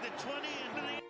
the 20 and the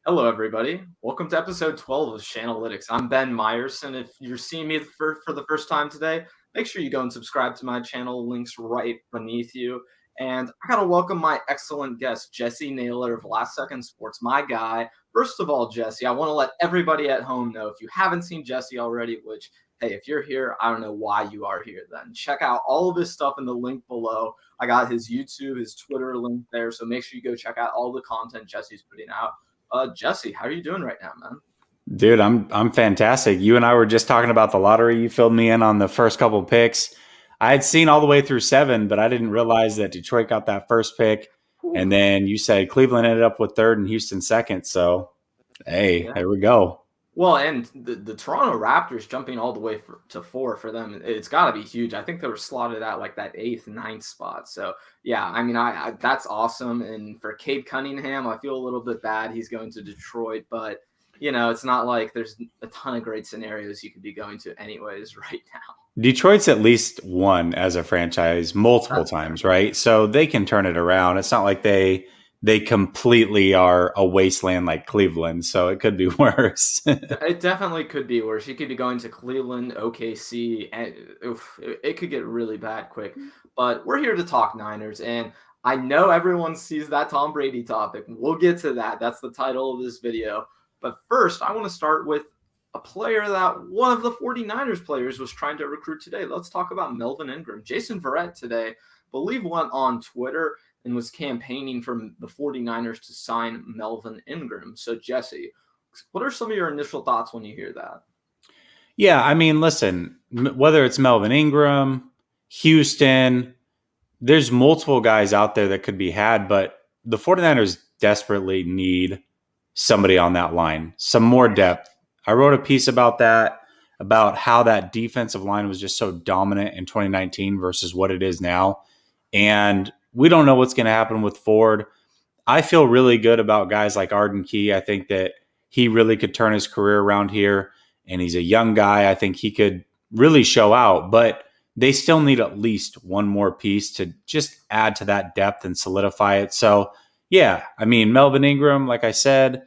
Hello, everybody. Welcome to episode 12 of Shanalytics. I'm Ben Meyerson. If you're seeing me for the first time today, make sure you go and subscribe to my channel. Links right beneath you. And I got to welcome my excellent guest, Jessie Naylor of Last Second Sports, my guy. First of all, Jessie, I want to let everybody at home know, if you haven't seen Jessie already, which, hey, if you're here, I don't know why you are here then. Check out all of his stuff in the link below. I got his YouTube, his Twitter link there, so make sure you go check out all the content Jessie's putting out. Jessie, how are you doing right now, man? Dude, I'm fantastic. You and I were just talking about the lottery. You filled me in on the first couple of picks. I had seen all the way through 7, but I didn't realize that Detroit got that first pick. Ooh. And then you said Cleveland ended up with 3rd and Houston 2nd. So, hey, There we go. Well, and the Toronto Raptors jumping all the way to 4 for them, it's got to be huge. I think they were slotted at like that 8th, 9th spot. So, yeah, I mean, I that's awesome. And for Cade Cunningham, I feel a little bit bad. He's going to Detroit, but, you know, it's not like there's a ton of great scenarios you could be going to anyways right now. Detroit's at least won as a franchise multiple times, right? So they can turn it around. It's not like they completely are a wasteland like Cleveland, so it could be worse. It definitely could be worse. You could be going to Cleveland, OKC, and it could get really bad quick. But we're here to talk Niners, and I know everyone sees that Tom Brady topic. We'll get to that. That's the title of this video. But first, I want to start with a player that one of the 49ers players was trying to recruit today. Let's talk about Melvin Ingram. Jason Verrett today, I believe, went on Twitter and was campaigning for the 49ers to sign Melvin Ingram. So, Jessie, what are some of your initial thoughts when you hear that? Yeah, I mean, listen, whether it's Melvin Ingram, Houston, there's multiple guys out there that could be had, but the 49ers desperately need somebody on that line, some more depth. I wrote a piece about that, about how that defensive line was just so dominant in 2019 versus what it is now. And we don't know what's going to happen with Ford. I feel really good about guys like Arden Key. I think that he really could turn his career around here, and he's a young guy. I think he could really show out, but they still need at least one more piece to just add to that depth and solidify it. So, yeah, I mean, Melvin Ingram, like I said,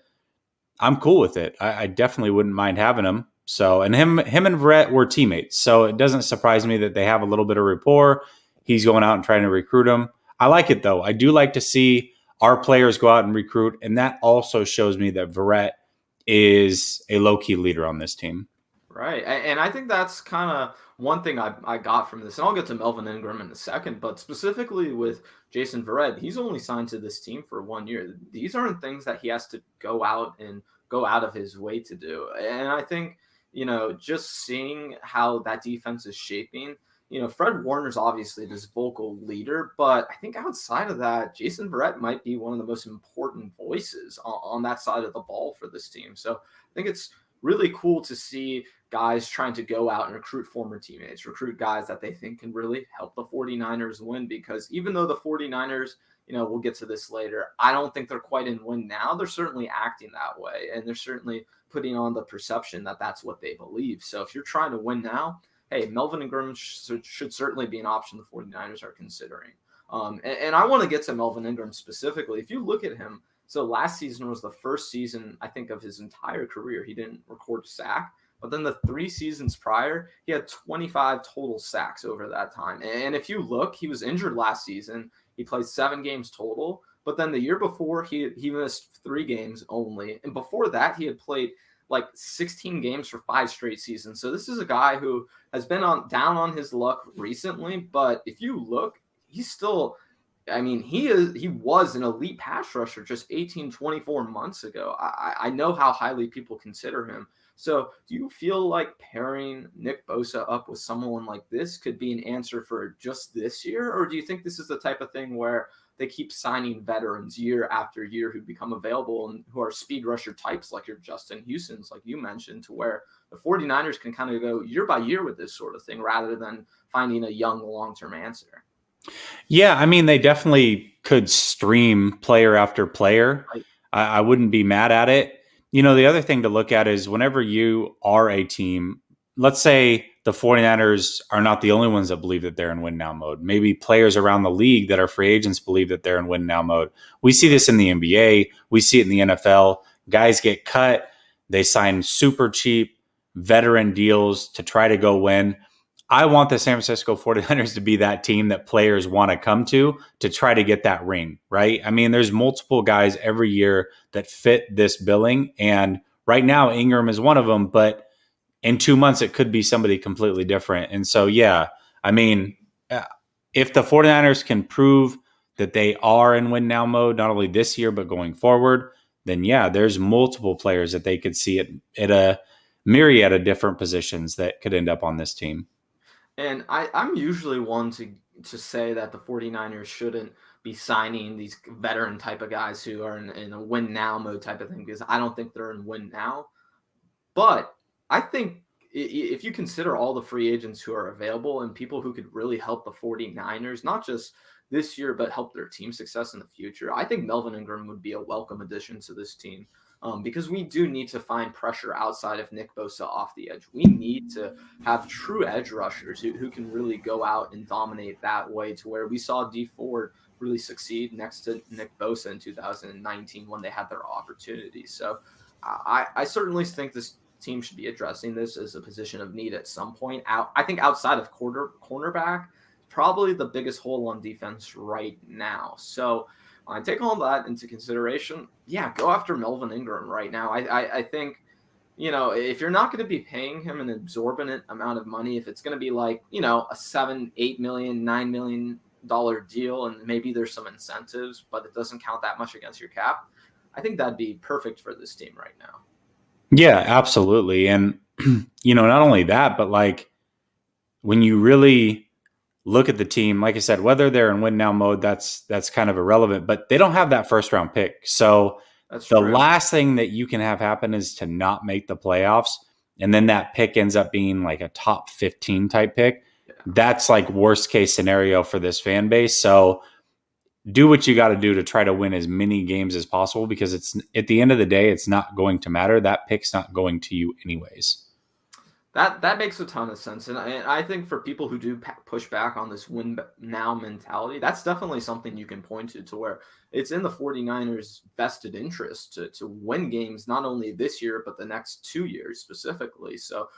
I'm cool with it. I definitely wouldn't mind having him. So, and him and Verrett were teammates, so it doesn't surprise me that they have a little bit of rapport. He's going out and trying to recruit him. I like it, though. I do like to see our players go out and recruit, and that also shows me that Verrett is a low-key leader on this team. Right, and I think that's kind of one thing I got from this, and I'll get to Melvin Ingram in a second, but specifically with Jason Verrett, he's only signed to this team for 1 year. These aren't things that he has to go out of his way to do, and I think, you know, just seeing how that defense is shaping, you know, Fred Warner's obviously this vocal leader, but I think outside of that, Jason Verrett might be one of the most important voices on that side of the ball for this team. So I think it's really cool to see guys trying to go out and recruit former teammates, recruit guys that they think can really help the 49ers win, because even though the 49ers, you know, we'll get to this later, I don't think they're quite in win now. They're certainly acting that way, and they're certainly putting on the perception that that's what they believe. So if you're trying to win now, hey, Melvin Ingram should certainly be an option the 49ers are considering. And I want to get to Melvin Ingram specifically. If you look at him, so last season was the first season, I think, of his entire career he didn't record a sack. But then the 3 seasons prior, he had 25 total sacks over that time. And if you look, he was injured last season. He played 7 games total. But then the year before, he missed 3 games only. And before that, he had played like 16 games for 5 straight seasons. So this is a guy who has been down on his luck recently, but if you look, he's still, I mean, he was an elite pass rusher just 24 months ago. I know how highly people consider him. So do you feel like pairing Nick Bosa up with someone like this could be an answer for just this year? Or do you think this is the type of thing where they keep signing veterans year after year who become available and who are speed rusher types like your Justin Houston's, like you mentioned, to where the 49ers can kind of go year by year with this sort of thing rather than finding a young long-term answer. Yeah, I mean, they definitely could stream player after player. Right. I wouldn't be mad at it. You know, the other thing to look at is whenever you are a team, let's say the 49ers are not the only ones that believe that they're in win now mode. Maybe players around the league that are free agents believe that they're in win now mode. We see this in the NBA. We see it in the NFL. Guys get cut. They sign super cheap veteran deals to try to go win. I want the San Francisco 49ers to be that team that players want to come to try to get that ring, right? I mean, there's multiple guys every year that fit this billing. And right now, Ingram is one of them, but in 2 months, it could be somebody completely different. And so, yeah, I mean, if the 49ers can prove that they are in win now mode, not only this year, but going forward, then yeah, there's multiple players that they could see at a myriad of different positions that could end up on this team. And I'm usually one to say that the 49ers shouldn't be signing these veteran type of guys who are in a win now mode type of thing, because I don't think they're in win now. But I think if you consider all the free agents who are available and people who could really help the 49ers, not just this year, but help their team success in the future, I think Melvin Ingram would be a welcome addition to this team. Because we do need to find pressure outside of Nick Bosa off the edge. We need to have true edge rushers who can really go out and dominate that way, to where we saw Dee Ford really succeed next to Nick Bosa in 2019 when they had their opportunities. So I certainly think this team should be addressing this as a position of need at some point. I think outside of cornerback, probably the biggest hole on defense right now. So I take all that into consideration. Yeah, go after Melvin Ingram right now. I think, if you're not going to be paying him an exorbitant amount of money, if it's going to be like, a $7, $8 million, $9 million deal, and maybe there's some incentives, but it doesn't count that much against your cap, I think that'd be perfect for this team right now. Yeah, absolutely. And, not only that, but like when you really look at the team, like I said, whether they're in win now mode, that's kind of irrelevant, but they don't have that first round pick. So that's the true. last thing that you can have happen is to not make the playoffs. And then that pick ends up being like a top 15 type pick. Yeah. That's like worst case scenario for this fan base. So do what you got to do to try to win as many games as possible, because it's at the end of the day, it's not going to matter. That pick's not going to you anyways. That makes a ton of sense. And I think for people who do push back on this win now mentality, that's definitely something you can point to where it's in the 49ers' vested interest to win games, not only this year, but the next 2 years specifically. So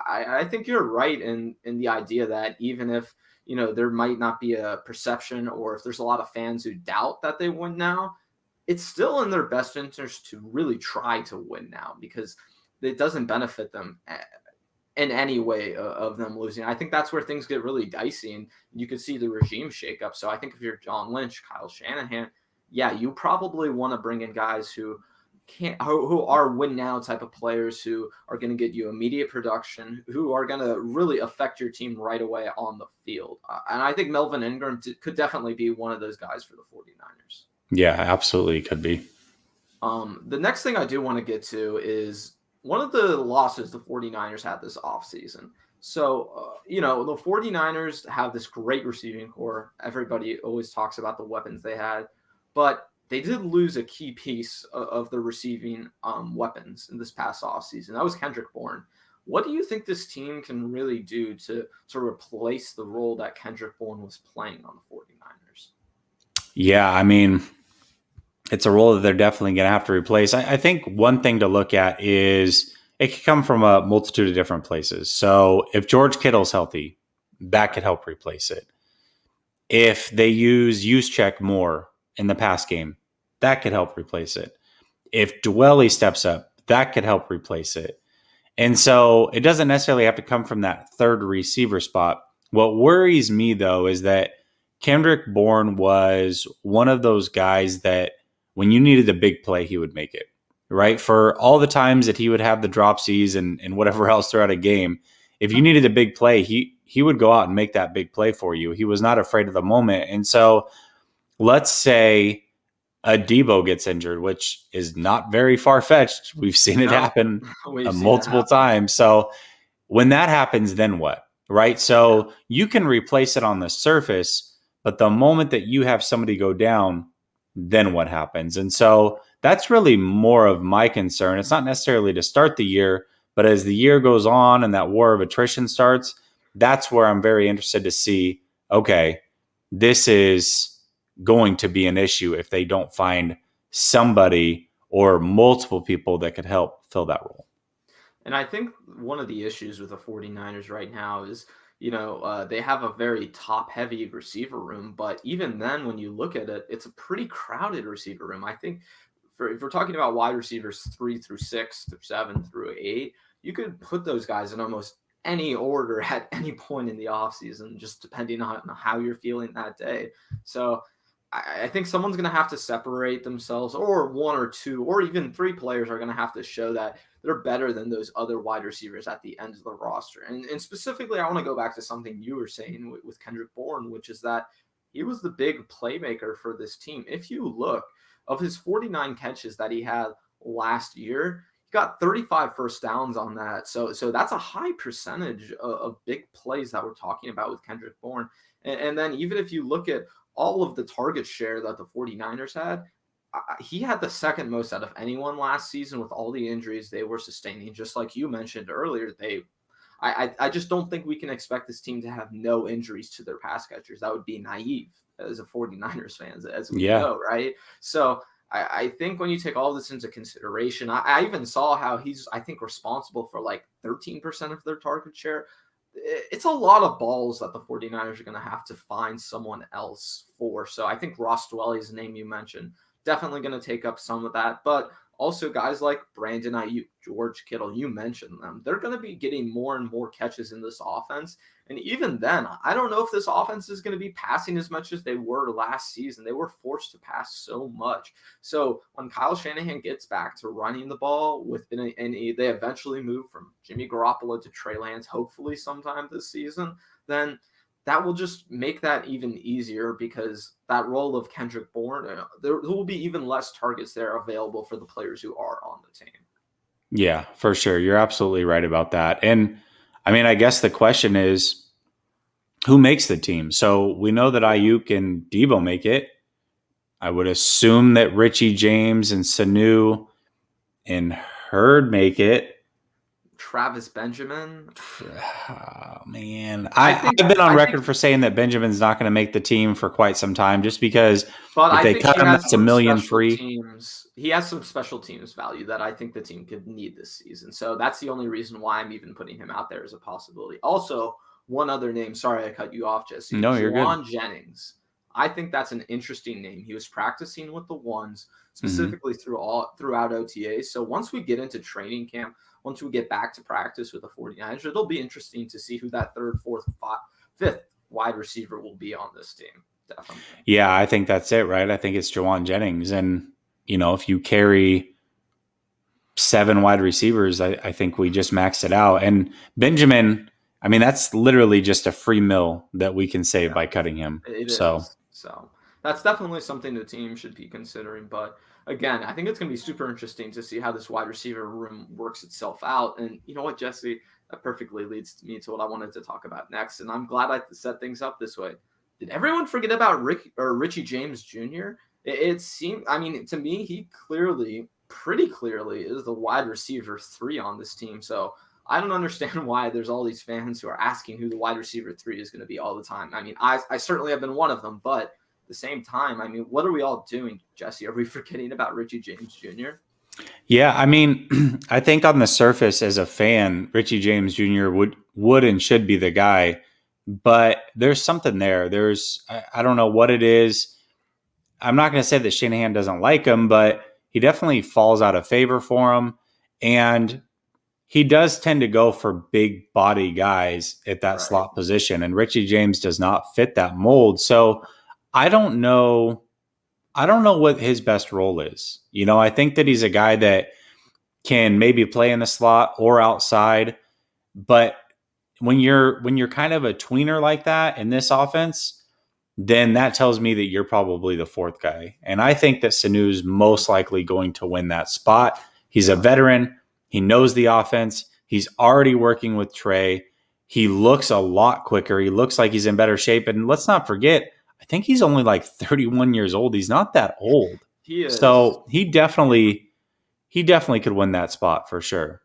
I think you're right in the idea that even if, there might not be a perception, or if there's a lot of fans who doubt that they win now, it's still in their best interest to really try to win now, because it doesn't benefit them in any way of them losing. I think that's where things get really dicey, and you could see the regime shake up. So I think if you're John Lynch, Kyle Shanahan, yeah, you probably want to bring in guys who are win now type of players, who are going to get you immediate production, who are going to really affect your team right away on the field. And I think Melvin Ingram could definitely be one of those guys for the 49ers. Yeah, absolutely could be. The next thing I do want to get to is one of the losses the 49ers had this offseason. So, the 49ers have this great receiving core. Everybody always talks about the weapons they had, but they did lose a key piece of the receiving weapons in this past offseason. That was Kendrick Bourne. What do you think this team can really do to replace the role that Kendrick Bourne was playing on the 49ers? Yeah, I mean, it's a role that they're definitely going to have to replace. I think one thing to look at is it could come from a multitude of different places. So if George Kittle's healthy, that could help replace it. If they use check more in the pass game, that could help replace it. If Dwelly steps up, that could help replace it. And so it doesn't necessarily have to come from that third receiver spot. What worries me, though, is that Kendrick Bourne was one of those guys that when you needed a big play, he would make it, right? For all the times that he would have the dropsies and whatever else throughout a game, if you needed a big play, he would go out and make that big play for you. He was not afraid of the moment. And so let's say a Debo gets injured, which is not very far-fetched. We've seen it No, happen we've seen it multiple happen. times. So when that happens, then what? Right? Yeah. So you can replace it on the surface, but the moment that you have somebody go down, then what happens? And so that's really more of my concern. It's not necessarily to start the year, but as the year goes on and that war of attrition starts, that's where I'm very interested to see, okay, this is going to be an issue if they don't find somebody or multiple people that could help fill that role. And I think one of the issues with the 49ers right now is, they have a very top heavy receiver room, but even then, when you look at it, it's a pretty crowded receiver room. I think if we're talking about wide receivers 3 through 6 through 7 through 8, you could put those guys in almost any order at any point in the offseason, just depending on how you're feeling that day. So I think someone's going to have to separate themselves, or one or two, or even three players are going to have to show that they're better than those other wide receivers at the end of the roster. And specifically, I want to go back to something you were saying with Kendrick Bourne, which is that he was the big playmaker for this team. If you look, of his 49 catches that he had last year, he got 35 first downs on that. So that's a high percentage of big plays that we're talking about with Kendrick Bourne. And then even if you look at all of the target share that the 49ers had, he had the second most out of anyone last season with all the injuries they were sustaining. Just like you mentioned earlier, I just don't think we can expect this team to have no injuries to their pass catchers. That would be naive as a 49ers fans, as we know, right? So I think when you take all this into consideration, I even saw how he's, I think, responsible for like 13% of their target share. It's a lot of balls that the 49ers are going to have to find someone else for. So I think Ross Dwelly's name you mentioned, definitely going to take up some of that. But also guys like Brandon Ayuk, George Kittle, you mentioned them. They're going to be getting more and more catches in this offense. And even then, I don't know if this offense is going to be passing as much as they were last season. They were forced to pass so much. So when Kyle Shanahan gets back to running the ball and they eventually move from Jimmy Garoppolo to Trey Lance, hopefully sometime this season, then that will just make that even easier, because that role of Kendrick Bourne, there will be even less targets there available for the players who are on the team. Yeah, for sure. You're absolutely right about that. And I mean, I guess the question is, who makes the team? So we know that Ayuk and Debo make it. I would assume that Richie James and Sanu and Hurd make it. Travis Benjamin. Oh, man. I've been on record for saying that Benjamin's not going to make the team for quite some time, just because if they cut him, that's $1 million free. He has some special teams value that I think the team could need this season. So that's the only reason why I'm even putting him out there as a possibility. Also, one other name. Sorry, I cut you off, Jesse. No, you're good. Jennings. I think that's an interesting name. He was practicing with the ones specifically throughout OTA. So once we get into training camp, once we get back to practice with the 49ers, it'll be interesting to see who that third, fourth, fifth wide receiver will be on this team. Definitely. Yeah, I think that's it, right? I think it's Juwan Jennings. And, if you carry 7 wide receivers, I think we just maxed it out. And Benjamin, I mean, that's literally just a free mill that we can save by cutting him. It is. So that's definitely something the team should be considering. But again, I think it's going to be super interesting to see how this wide receiver room works itself out. And you know what, Jesse? That perfectly leads me to what I wanted to talk about next. And I'm glad I set things up this way. Did everyone forget about Richie James Jr.? It seemed, I mean, to me, he pretty clearly is the wide receiver 3 on this team. So I don't understand why there's all these fans who are asking who the wide receiver 3 is going to be all the time. I mean, I certainly have been one of them, but at the same time, I mean, what are we all doing, Jesse? Are we forgetting about Richie James Jr.? Yeah, I mean, I think on the surface as a fan, Richie James Jr. would and should be the guy, but there's something there. I don't know what it is. I'm not going to say that Shanahan doesn't like him, but he definitely falls out of favor for him. And he does tend to go for big body guys at that slot position. And Richie James does not fit that mold. So I don't know what his best role is. I think that he's a guy that can maybe play in the slot or outside. But when you're kind of a tweener like that in this offense, then that tells me that you're probably the fourth guy. And I think that Sanu's most likely going to win that spot. He's a veteran. He knows the offense. He's already working with Trey. He looks a lot quicker. He looks like he's in better shape. And let's not forget, I think he's only like 31 years old. He's not that old. He is. So he definitely could win that spot for sure.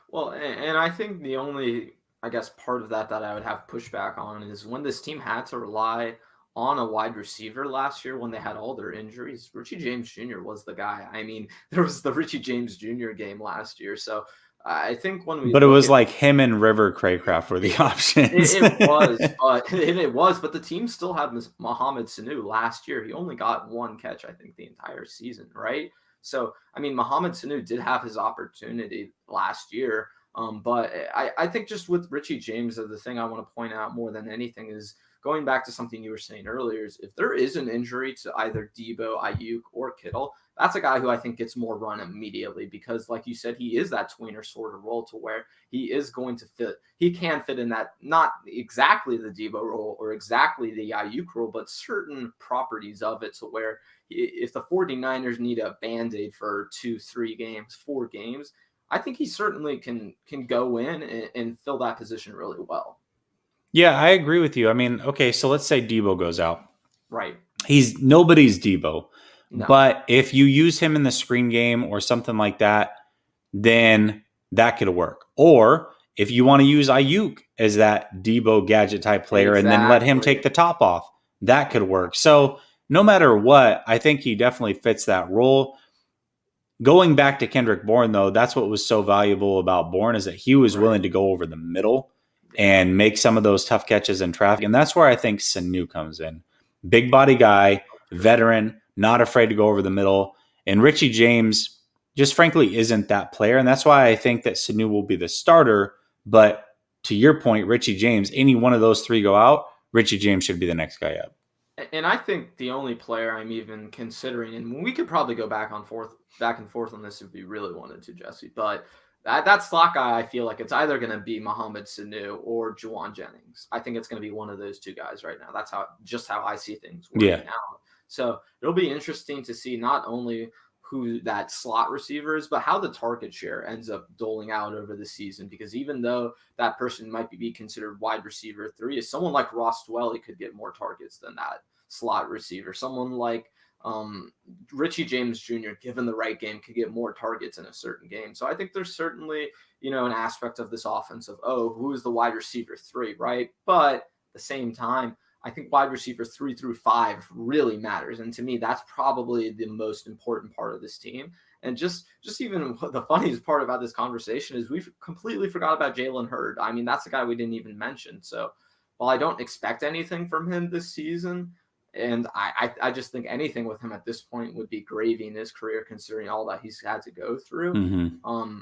Well, and I think the only, I guess, part of that I would have pushback on is when this team had to rely on a wide receiver last year when they had all their injuries. Richie James Jr. was the guy. I mean, there was the Richie James Jr. game last year. So I think when we But it was like him and River Craycraft were the options. it was, but the team still had Mohamed Sanu last year. He only got one catch, I think, the entire season, right? So, I mean, Mohamed Sanu did have his opportunity last year. But I think just with Richie James, the thing I want to point out more than anything is going back to something you were saying earlier is if there is an injury to either Debo, Ayuk, or Kittle, that's a guy who I think gets more run immediately because, like you said, he is that tweener sort of role to where he is going to fit. He can fit in that, not exactly the Debo role or exactly the Ayuk role, but certain properties of it to where if the 49ers need a Band-Aid for 2, 3 games, 4 games, I think he certainly can go in and fill that position really well. Yeah, I agree with you. I mean, okay, so let's say Debo goes out. Right. He's nobody's Debo. No. But if you use him in the screen game or something like that, then that could work. Or if you want to use Ayuk as that Debo gadget type player and then let him take the top off, that could work. So no matter what, I think he definitely fits that role. Going back to Kendrick Bourne, though, that's what was so valuable about Bourne is that he was willing to go over the middle and make some of those tough catches in traffic. And that's where I think Sanu comes in. Big body guy, veteran, not afraid to go over the middle. And Richie James just frankly isn't that player. And that's why I think that Sanu will be the starter. But to your point, Richie James, any one of those three go out, Richie James should be the next guy up. And I think the only player I'm even considering, and we could probably go back and forth on this if we really wanted to, Jesse, but that slot guy, I feel like it's either going to be Mohamed Sanu or Juwan Jennings. I think it's going to be one of those two guys right now. That's how I see things working out. So it'll be interesting to see not only who that slot receiver is, but how the target share ends up doling out over the season. Because even though that person might be considered wide receiver 3, is someone like Ross Dwelley could get more targets than that slot receiver. Someone like Richie James Jr., given the right game, could get more targets in a certain game. So I think there's certainly, an aspect of this offense of, who is the wide receiver 3, right? But at the same time, I think wide receiver 3 through 5 really matters. And to me, that's probably the most important part of this team. And just even the funniest part about this conversation is we've completely forgot about Jalen Hurd. I mean, that's the guy we didn't even mention. So while I don't expect anything from him this season, and I just think anything with him at this point would be gravy in his career, considering all that he's had to go through. Mm-hmm.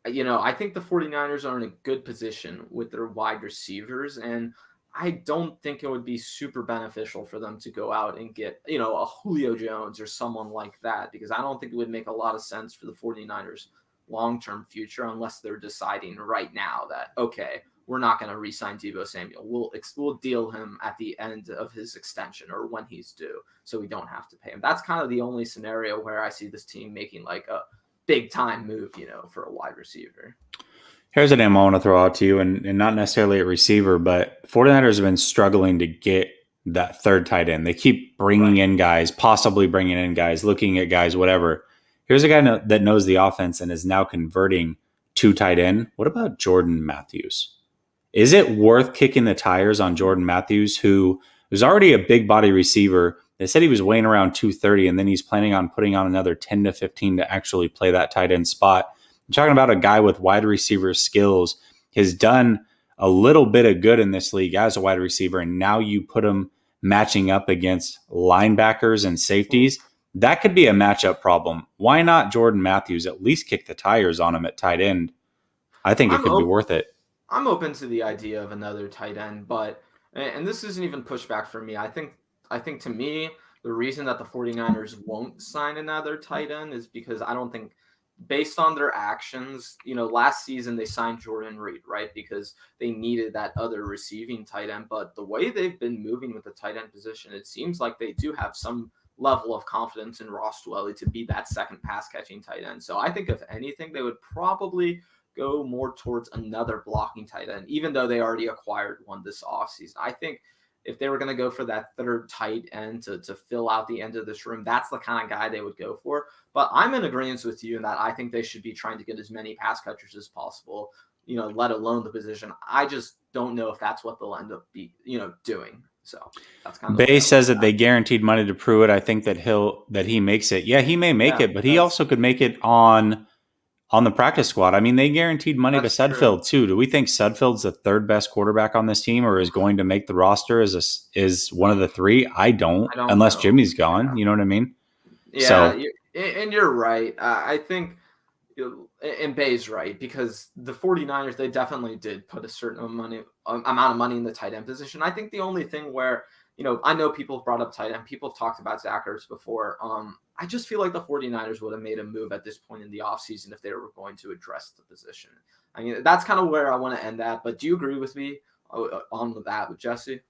I think the 49ers are in a good position with their wide receivers, and I don't think it would be super beneficial for them to go out and get, a Julio Jones or someone like that, because I don't think it would make a lot of sense for the 49ers long-term future unless they're deciding right now that, okay, we're not going to re-sign Deebo Samuel. We'll deal him at the end of his extension or when he's due, so we don't have to pay him. That's kind of the only scenario where I see this team making like a big-time move, for a wide receiver. Here's a name I want to throw out to you, and not necessarily a receiver, but 49ers have been struggling to get that third tight end. They keep bringing in guys, possibly bringing in guys, looking at guys, whatever. Here's a guy that knows the offense and is now converting to tight end. What about Jordan Matthews? Is it worth kicking the tires on Jordan Matthews, who was already a big body receiver? They said he was weighing around 230, and then he's planning on putting on another 10 to 15 to actually play that tight end spot. I'm talking about a guy with wide receiver skills, has done a little bit of good in this league as a wide receiver, and now you put him matching up against linebackers and safeties. That could be a matchup problem. Why not Jordan Matthews? At least kick the tires on him at tight end. I think it could be worth it. I'm open to the idea of another tight end, but, and this isn't even pushback for me. I think to me, the reason that the 49ers won't sign another tight end is because I don't think based on their actions, last season they signed Jordan Reed, right? Because they needed that other receiving tight end. But the way they've been moving with the tight end position, it seems like they do have some level of confidence in Ross Dwelly to be that second pass catching tight end. So I think if anything, they would probably go more towards another blocking tight end, even though they already acquired one this offseason. I think if they were going to go for that third tight end to fill out the end of this room, that's the kind of guy they would go for. But I'm in agreement with you in that I think they should be trying to get as many pass catchers as possible, let alone the position. I just don't know if that's what they'll end up doing. So that's kind of Bay says that they guaranteed money to Pruitt. I think that he makes it. Yeah, he may make it, but he also could make it on the practice squad. I mean, they guaranteed money to Sudfeld too. Do we think Sudfeld's the third best quarterback on this team, or is going to make the roster is one of the three? I don't unless know. Jimmy's gone. Yeah. You know what I mean? Yeah, so, and you're right. I think, and Bay's right, because the 49ers, they definitely did put a certain amount of money in the tight end position. I think the only thing where, I know people have brought up tight end. People have talked about Zach Ertz before. I just feel like the 49ers would have made a move at this point in the offseason if they were going to address the position. I mean, that's kind of where I want to end that. But do you agree with me on that with Jesse?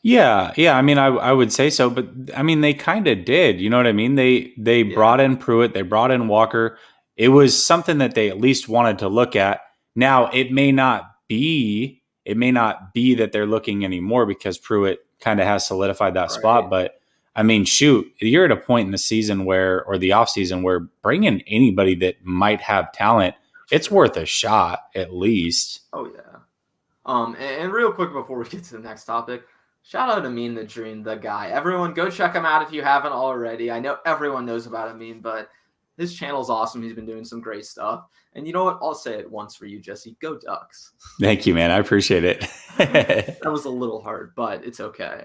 Yeah. I mean, I would say so, but I mean, they kind of did. You know what I mean? They brought in Pruitt, they brought in Walker. It was something that they at least wanted to look at. Now, it may not be that they're looking anymore because Pruitt kind of has solidified that spot. But I mean, shoot, you're at a point in the season or the offseason where bringing anybody that might have talent, it's worth a shot at least. Oh yeah. And real quick before we get to the next topic, shout out Amin the Dream, the guy. Everyone go check him out if you haven't already. I know everyone knows about Amin, but his channel's awesome. He's been doing some great stuff. And you know what? I'll say it once for you, Jesse. Go Ducks. Thank you, man. I appreciate it. That was a little hard, but it's okay.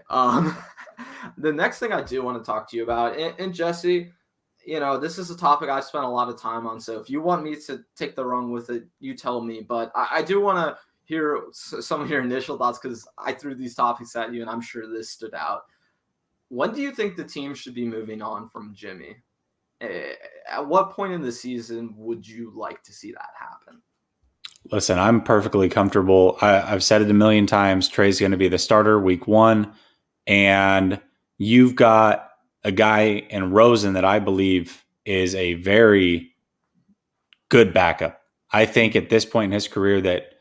The next thing I do want to talk to you about, and Jesse, this is a topic I've spent a lot of time on. So if you want me to take the run with it, you tell me. But I do want to hear some of your initial thoughts because I threw these topics at you, and I'm sure this stood out. When do you think the team should be moving on from Jimmy? At what point in the season would you like to see that happen? Listen, I'm perfectly comfortable. I've said it a million times. Trey's going to be the starter week 1. And you've got a guy in Rosen that I believe is a very good backup. I think at this point in his career that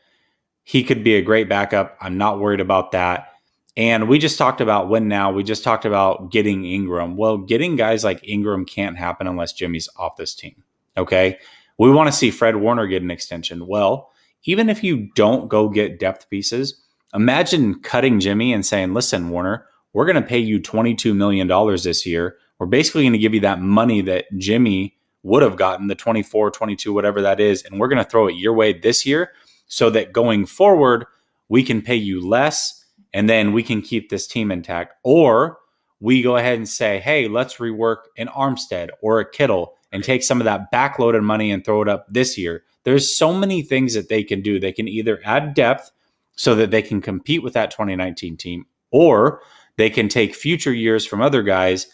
he could be a great backup. I'm not worried about that. And we just talked about when now. We just talked about getting Ingram. Well, getting guys like Ingram can't happen unless Jimmy's off this team. Okay? We want to see Fred Warner get an extension. Well, even if you don't go get depth pieces, imagine cutting Jimmy and saying, listen, Warner, we're going to pay you $22 million this year. We're basically going to give you that money that Jimmy would have gotten, the 24, 22, whatever that is, and we're going to throw it your way this year so that going forward, we can pay you less and then we can keep this team intact. Or we go ahead and say, hey, let's rework an Armstead or a Kittle and take some of that backloaded money and throw it up this year. There's so many things that they can do. They can either add depth so that they can compete with that 2019 team, or they can take future years from other guys,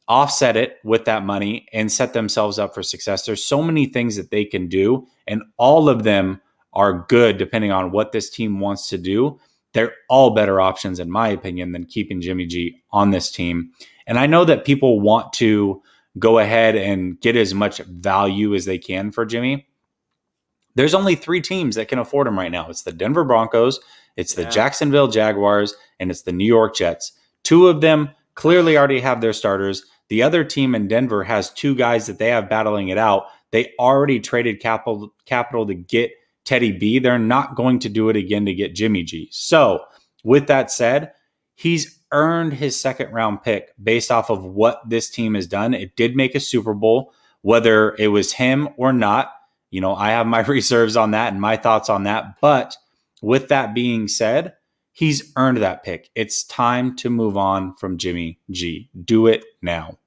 offset it with that money, and set themselves up for success. There's so many things that they can do, and all of them are good depending on what this team wants to do. They're all better options, in my opinion, than keeping Jimmy G on this team. And I know that people want to go ahead and get as much value as they can for Jimmy. There's only 3 teams that can afford him right now. It's the Denver Broncos, it's the Jacksonville Jaguars, and it's the New York Jets. 2 of them clearly already have their starters. The other team in Denver has 2 guys that they have battling it out. They already traded capital to get Teddy B. They're not going to do it again to get Jimmy G. So with that said, he's earned his second round pick based off of what this team has done. It did make a Super Bowl, whether it was him or not. I have my reserves on that and my thoughts on that. But with that being said, he's earned that pick. It's time to move on from Jimmy G. Do it now.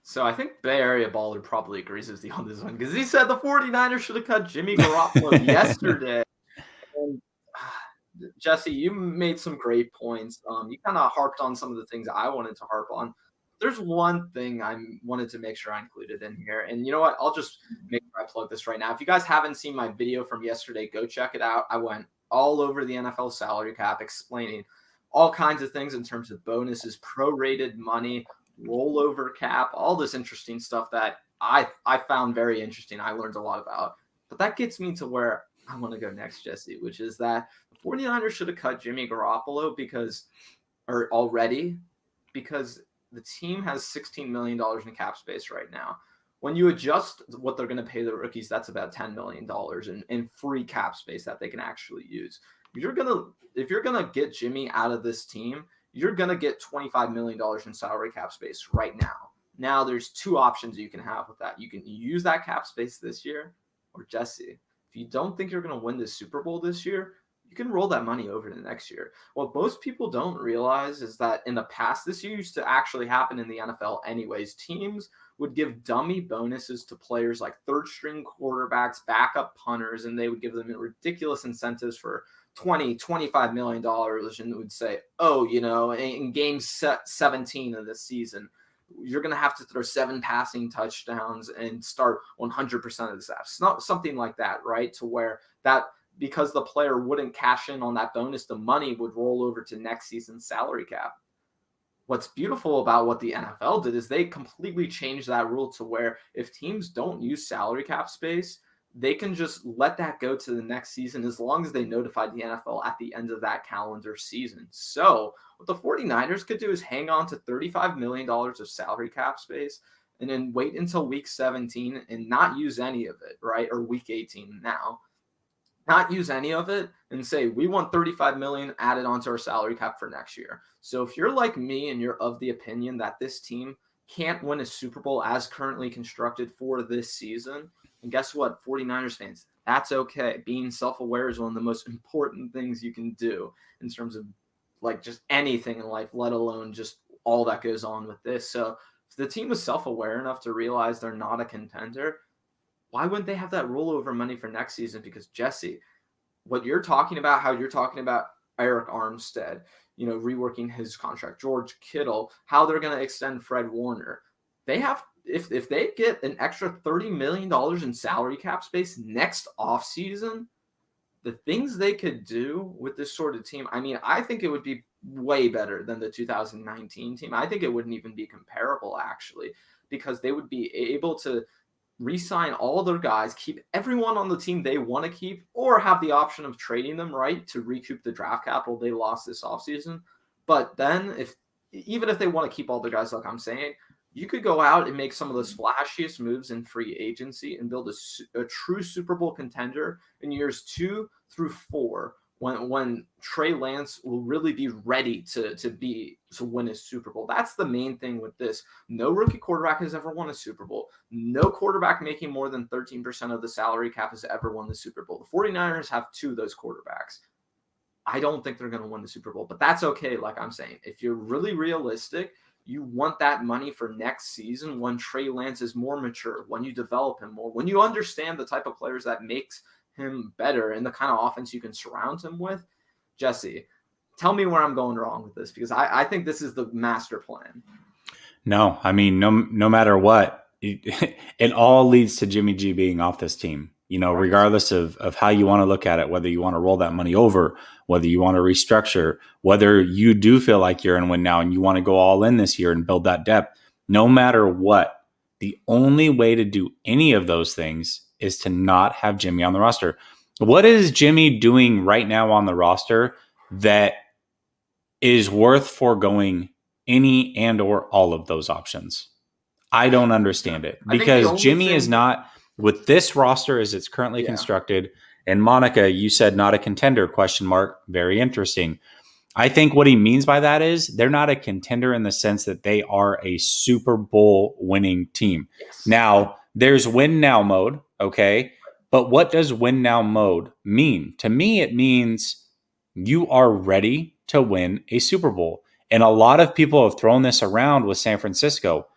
So I think Bay Area Baller probably agrees with you on this one because he said the 49ers should have cut Jimmy Garoppolo yesterday. And, Jesse, you made some great points. You kind of harped on some of the things I wanted to harp on. there's one thing I wanted to make sure I included in here. And you know what? I'll just make sure I plug this right now. If you guys haven't seen my video from yesterday, go check it out. I went all over the NFL salary cap, explaining all kinds of things in terms of bonuses, prorated money, rollover cap, all this interesting stuff that I found very interesting. I learned a lot about. But that gets me to where I want to go next, Jesse, which is that the 49ers should have cut Jimmy Garoppolo because the team has $16 million in cap space right now. When you adjust what they're going to pay the rookies, that's about $10 million in free cap space that they can actually use. If you're gonna get Jimmy out of this team, you're gonna get $25 million in salary cap space right now. Now there's two options you can have with that. You can use that cap space this year, or Jesse, if you don't think you're gonna win the Super Bowl this year, you can roll that money over to the next year. What most people don't realize is that in the past, this used to actually happen in the NFL anyways. Teams would give dummy bonuses to players like third-string quarterbacks, backup punters, and they would give them ridiculous incentives for $25 million and would say, oh, in game 17 of this season, you're going to have to throw 7 passing touchdowns and start 100% of the snaps. Not something like that, right? To where that, because the player wouldn't cash in on that bonus, the money would roll over to next season's salary cap. What's beautiful about what the NFL did is they completely changed that rule to where if teams don't use salary cap space, they can just let that go to the next season as long as they notified the NFL at the end of that calendar season. So what the 49ers could do is hang on to $35 million of salary cap space and then wait until week 17 and not use any of it, right? Or week 18 now. Not use any of it and say, we want $35 million added onto our salary cap for next year. So if you're like me and you're of the opinion that this team can't win a Super Bowl as currently constructed for this season, and guess what, 49ers fans, that's okay. Being self-aware is one of the most important things you can do in terms of like just anything in life, let alone just all that goes on with this. So if the team was self-aware enough to realize they're not a contender, why wouldn't they have that rollover money for next season? Because Jesse, what you're talking about, how you're talking about Eric Armstead, reworking his contract, George Kittle, how they're going to extend Fred Warner. They have, if they get an extra $30 million in salary cap space next offseason, the things they could do with this sort of team, I think it would be way better than the 2019 team. I think it wouldn't even be comparable, actually, because they would be able to re-sign all their guys, keep everyone on the team they want to keep, or have the option of trading them, right, to recoup the draft capital they lost this offseason. But then even if they want to keep all the guys, like I'm saying, you could go out and make some of the splashiest moves in free agency and build a true Super Bowl contender in years 2 through 4 when Trey Lance will really be ready to win a Super Bowl. That's the main thing with this. No rookie quarterback has ever won a Super Bowl. No quarterback making more than 13% of the salary cap has ever won the Super Bowl. The 49ers have 2 of those quarterbacks. I don't think they're going to win the Super Bowl, but that's okay. Like I'm saying, if you're really realistic, you want that money for next season when Trey Lance is more mature, when you develop him more, when you understand the type of players that makes him better and the kind of offense you can surround him with. Jesse, tell me where I'm going wrong with this, because I think this is the master plan. No, no matter what, it all leads to Jimmy G being off this team. Regardless of how you want to look at it, whether you want to roll that money over, whether you want to restructure, whether you do feel like you're in win now and you want to go all in this year and build that depth, no matter what, the only way to do any of those things is to not have Jimmy on the roster. What is Jimmy doing right now on the roster that is worth foregoing any and or all of those options? I don't understand it, because Jimmy is not, with this roster as it's currently constructed. And Monica, you said not a contender, ? Very interesting. I think what he means by that is they're not a contender in the sense that they are a Super Bowl winning team. Yes. Now, there's win now mode, okay? But what does win now mode mean? To me, it means you are ready to win a Super Bowl. And a lot of people have thrown this around with San Francisco.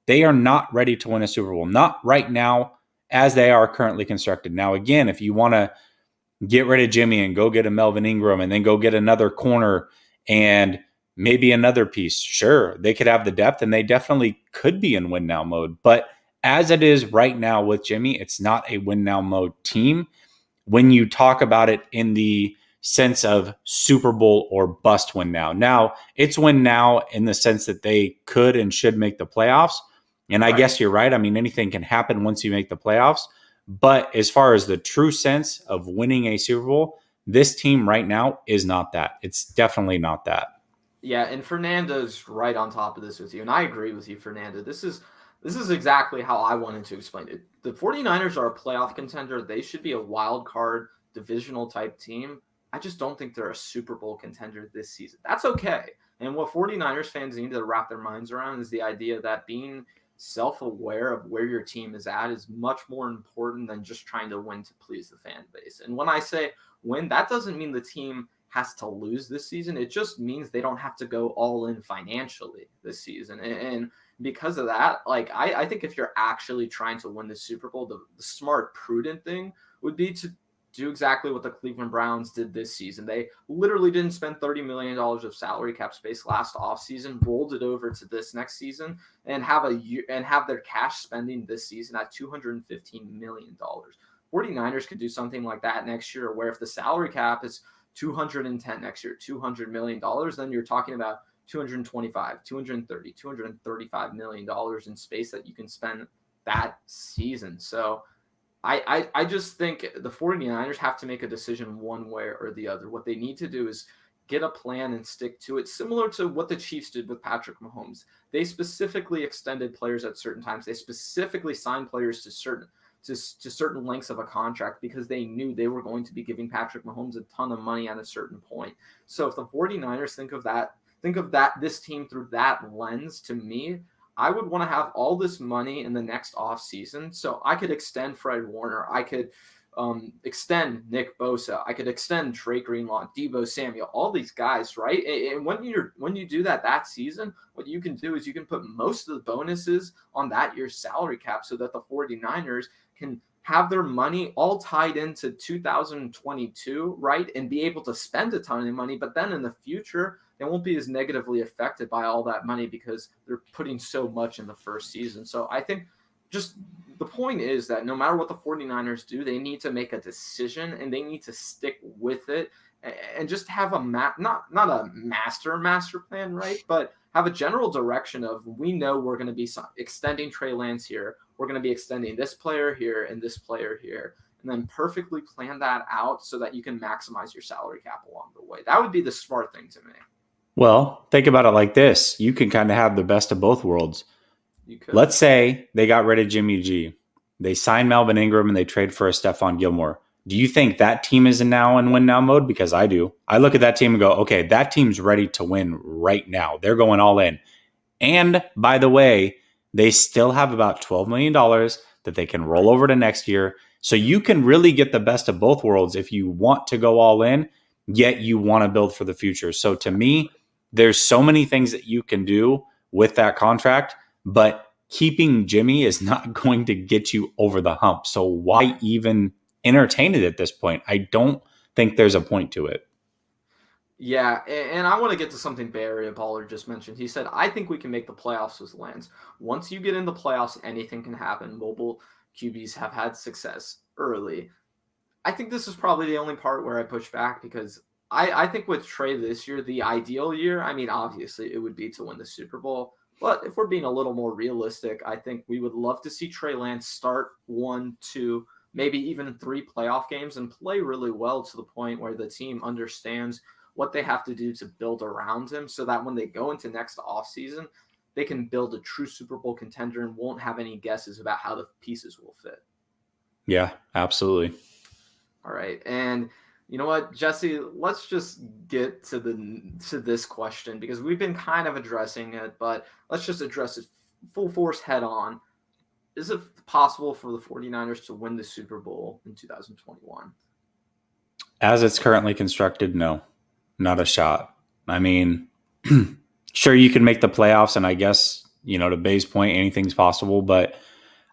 They are not ready to win a Super Bowl. Not right now as they are currently constructed. Now, again, if you want to get rid of Jimmy and go get a Melvin Ingram and then go get another corner and maybe another piece. Sure, they could have the depth and they definitely could be in win now mode. But as it is right now with Jimmy, it's not a win now mode team. When you talk about it in the sense of Super Bowl or bust win now. Now, it's win now in the sense that they could and should make the playoffs. And I guess you're right. I mean, anything can happen once you make the playoffs. But as far as the true sense of winning a Super Bowl, this team right now is not that. It's definitely not that. Yeah, and Fernando's right on top of this with you. And I agree with you, Fernando. This is exactly how I wanted to explain it. The 49ers are a playoff contender. They should be a wild card divisional type team. I just don't think they're a Super Bowl contender this season. That's okay. And what 49ers fans need to wrap their minds around is the idea that being self-aware of where your team is at is much more important than just trying to win to please the fan base. And when I say win, that doesn't mean the team has to lose this season. It just means they don't have to go all in financially this season. And because of that, like I think if you're actually trying to win the Super Bowl, the smart, prudent thing would be to do exactly what the Cleveland Browns did this season. They literally didn't spend $30 million of salary cap space last offseason, rolled it over to this next season, and have their cash spending this season at $215 million. 49ers could do something like that next year, where if the salary cap is 210 next year, $200 million, then you're talking about 225, 230, $235 million in space that you can spend that season. So I just think the 49ers have to make a decision one way or the other. What they need to do is get a plan and stick to it, similar to what the Chiefs did with Patrick Mahomes. They specifically extended players at certain times. They specifically signed players to certain lengths of a contract because they knew they were going to be giving Patrick Mahomes a ton of money at a certain point. So if the 49ers think of this team through that lens, to me, I would want to have all this money in the next offseason so I could extend Fred Warner. I could extend Nick Bosa. I could extend Trey Greenlaw, Deebo Samuel, all these guys, right? And when you do that season, what you can do is you can put most of the bonuses on that year's salary cap so that the 49ers can have their money all tied into 2022, right? And be able to spend a ton of money. But then in the future, they won't be as negatively affected by all that money because they're putting so much in the first season. So I think just the point is that no matter what the 49ers do, they need to make a decision and they need to stick with it and just have not a master plan, right? But have a general direction of, we know we're going to be extending Trey Lance here. We're going to be extending this player here and this player here. And then perfectly plan that out so that you can maximize your salary cap along the way. That would be the smart thing to me. Well, think about it like this. You can kind of have the best of both worlds. You could. Let's say they got rid of Jimmy G. They signed Melvin Ingram and they trade for a Stephon Gilmore. Do you think that team is now in win now mode? Because I do. I look at that team and go, okay, that team's ready to win right now. They're going all in. And by the way, they still have about $12 million that they can roll over to next year. So you can really get the best of both worlds if you want to go all in, yet you want to build for the future. So to me, there's so many things that you can do with that contract, but keeping Jimmy is not going to get you over the hump. So why even entertain it at this point? I don't think there's a point to it. Yeah, and I want to get to something Barry Baller just mentioned. He said, I think we can make the playoffs with Lance. Once you get in the playoffs, anything can happen. Mobile QBs have had success early. I think this is probably the only part where I push back because I think with Trey this year, the ideal year, I mean, obviously it would be to win the Super Bowl. But if we're being a little more realistic, I think we would love to see Trey Lance start 1, 2, maybe even 3 playoff games and play really well to the point where the team understands what they have to do to build around him so that when they go into next offseason, they can build a true Super Bowl contender and won't have any guesses about how the pieces will fit. Yeah, absolutely. All right. And you know what, Jesse, let's just get to this question because we've been kind of addressing it, but let's just address it full force head on. Is it possible for the 49ers to win the Super Bowl in 2021? As it's currently constructed, no, not a shot. I mean, sure, you can make the playoffs, and I guess, to Bay's point, anything's possible, but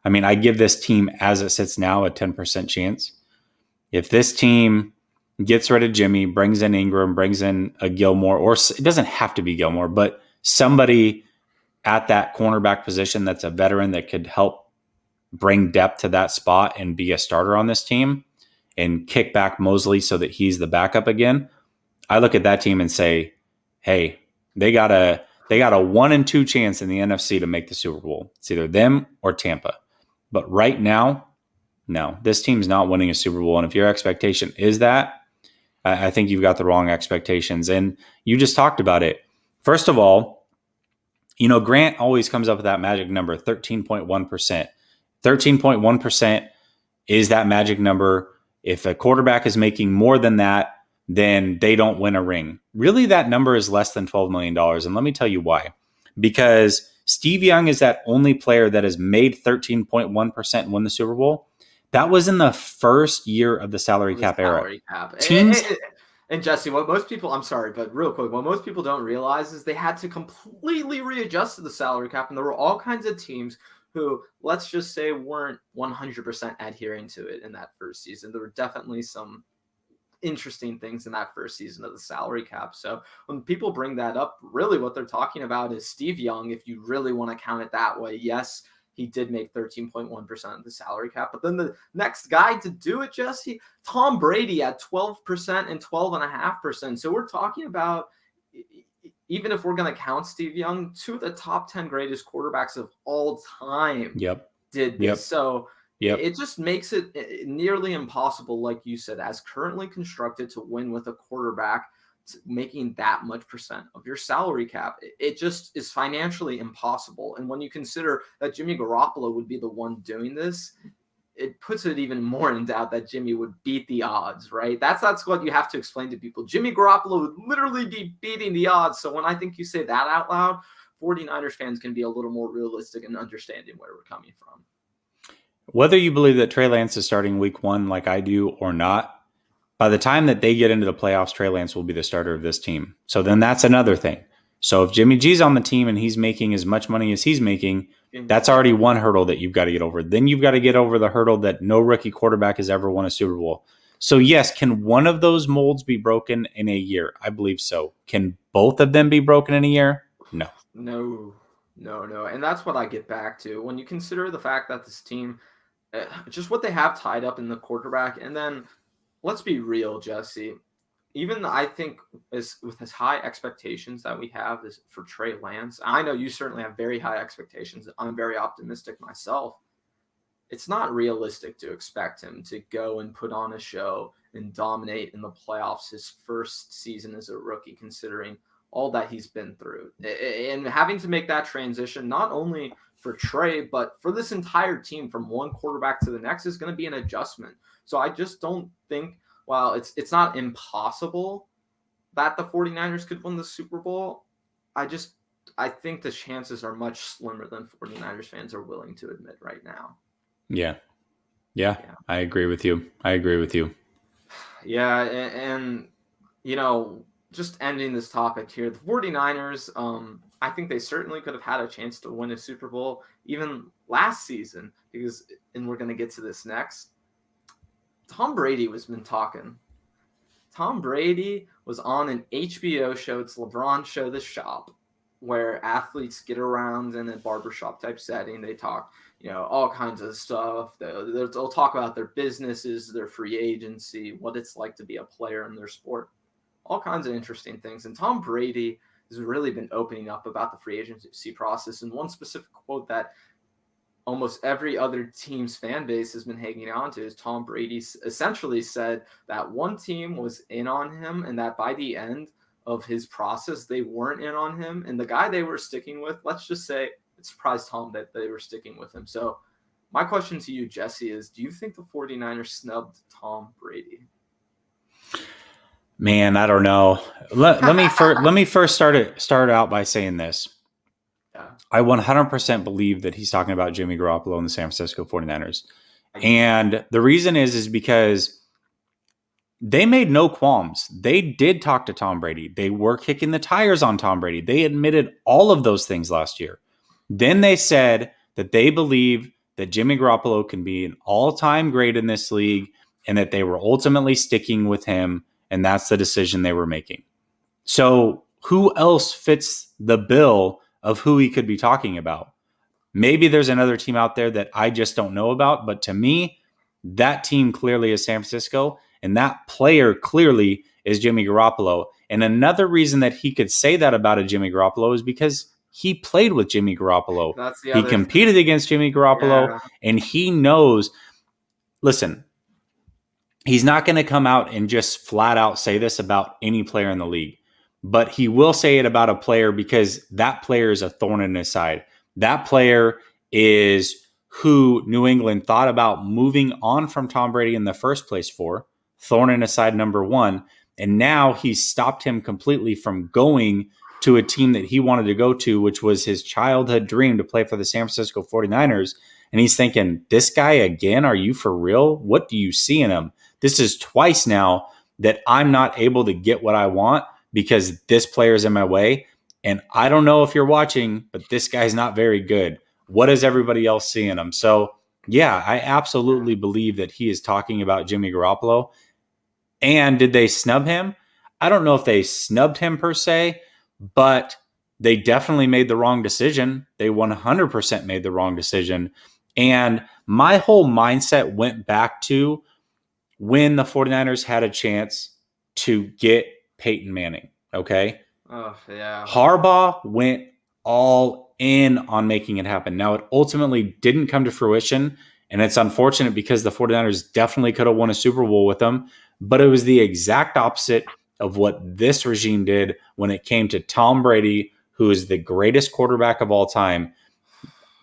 I mean, I give this team as it sits now a 10% chance. If this team gets rid of Jimmy, brings in Ingram, brings in a Gilmore, or it doesn't have to be Gilmore, but somebody at that cornerback position that's a veteran that could help bring depth to that spot and be a starter on this team and kick back Mosley so that he's the backup again. I look at that team and say, hey, they got a 1-2 chance in the NFC to make the Super Bowl. It's either them or Tampa. But right now, no, this team's not winning a Super Bowl. And if your expectation is that, I think you've got the wrong expectations. And you just talked about it. First of all, Grant always comes up with that magic number, 13.1%. 13.1% is that magic number. If a quarterback is making more than that, then they don't win a ring. Really, that number is less than $12 million. And let me tell you why. Because Steve Young is that only player that has made 13.1% and won the Super Bowl. That was in the first year of the salary cap era. Teams... And Jesse, what most people, I'm sorry, but real quick, what most people don't realize is they had to completely readjust to the salary cap. And there were all kinds of teams who, let's just say, weren't 100% adhering to it in that first season. There were definitely some interesting things in that first season of the salary cap. So when people bring that up, really what they're talking about is Steve Young, if you really want to count it that way. Yes, he did make 13.1% of the salary cap. But then the next guy to do it, Jesse, Tom Brady at 12% and 12.5%. So we're talking about, even if we're going to count Steve Young, 2 of the top 10 greatest quarterbacks of all time did this. So it just makes it nearly impossible, like you said, as currently constructed, to win with a quarterback making that much percent of your salary cap. It just is financially impossible. And when you consider that Jimmy Garoppolo would be the one doing this, it puts it even more in doubt that Jimmy would beat the odds, right? That's what you have to explain to people. Jimmy Garoppolo would literally be beating the odds. So when I think you say that out loud, 49ers fans can be a little more realistic in understanding where we're coming from. Whether you believe that Trey Lance is starting week 1 like I do or not, by the time that they get into the playoffs, Trey Lance will be the starter of this team. So then that's another thing. So if Jimmy G's on the team and he's making as much money as he's making, that's already one hurdle that you've got to get over. Then you've got to get over the hurdle that no rookie quarterback has ever won a Super Bowl. So yes, can one of those molds be broken in a year? I believe so. Can both of them be broken in a year? No. And that's what I get back to. When you consider the fact that this team, just what they have tied up in the quarterback, and then let's be real, Jesse. Even I think with as high expectations that we have for Trey Lance, I know you certainly have very high expectations. I'm very optimistic myself. It's not realistic to expect him to go and put on a show and dominate in the playoffs his first season as a rookie, considering all that he's been through. And having to make that transition, not only for Trey, but for this entire team from one quarterback to the next, is going to be an adjustment. So I just don't think, while it's not impossible that the 49ers could win the Super Bowl, I think the chances are much slimmer than 49ers fans are willing to admit right now. Yeah. I agree with you. Yeah, and just ending this topic here, the 49ers, I think they certainly could have had a chance to win a Super Bowl even last season, and we're going to get to this next. Tom Brady was been talking. Tom Brady was on an HBO show. It's LeBron's show, The Shop, where athletes get around in a barbershop type setting. They talk, all kinds of stuff. They'll talk about their businesses, their free agency, what it's like to be a player in their sport, all kinds of interesting things. And Tom Brady has really been opening up about the free agency process. And one specific quote that almost every other team's fan base has been hanging on to is Tom Brady essentially said that one team was in on him and that by the end of his process, they weren't in on him. And the guy they were sticking with, let's just say it surprised Tom that they were sticking with him. So my question to you, Jesse, is do you think the 49ers snubbed Tom Brady? Man, I don't know. Let me first start out by saying this. I 100% believe that he's talking about Jimmy Garoppolo and the San Francisco 49ers. And the reason is because they made no qualms. They did talk to Tom Brady. They were kicking the tires on Tom Brady. They admitted all of those things last year. Then they said that they believe that Jimmy Garoppolo can be an all-time great in this league and that they were ultimately sticking with him and that's the decision they were making. So who else fits the bill of who he could be talking about? Maybe there's another team out there that I just don't know about, but to me, that team clearly is San Francisco, and that player clearly is Jimmy Garoppolo. And another reason that he could say that about a Jimmy Garoppolo is because he played with Jimmy Garoppolo. That's the He other competed thing. against Jimmy Garoppolo, Yeah. and he knows, listen, he's not going to come out and just flat out say this about any player in the league, but he will say it about a player because that player is a thorn in his side. That player is who New England thought about moving on from Tom Brady in the first place for, thorn in his side number one. And now he's stopped him completely from going to a team that he wanted to go to, which was his childhood dream to play for the San Francisco 49ers. And he's thinking, this guy again, are you for real? What do you see in him? This is twice now that I'm not able to get what I want because this player is in my way. And I don't know if you're watching, but this guy's not very good. What does everybody else see in him? So, yeah, I absolutely believe that he is talking about Jimmy Garoppolo. And did they snub him? I don't know if they snubbed him per se, but they definitely made the wrong decision. They 100% made the wrong decision. And my whole mindset went back to when the 49ers had a chance to get Peyton Manning, okay? Oh, yeah. Harbaugh went all in on making it happen. Now, it ultimately didn't come to fruition, and it's unfortunate because the 49ers definitely could have won a Super Bowl with them, but it was the exact opposite of what this regime did when it came to Tom Brady, who is the greatest quarterback of all time.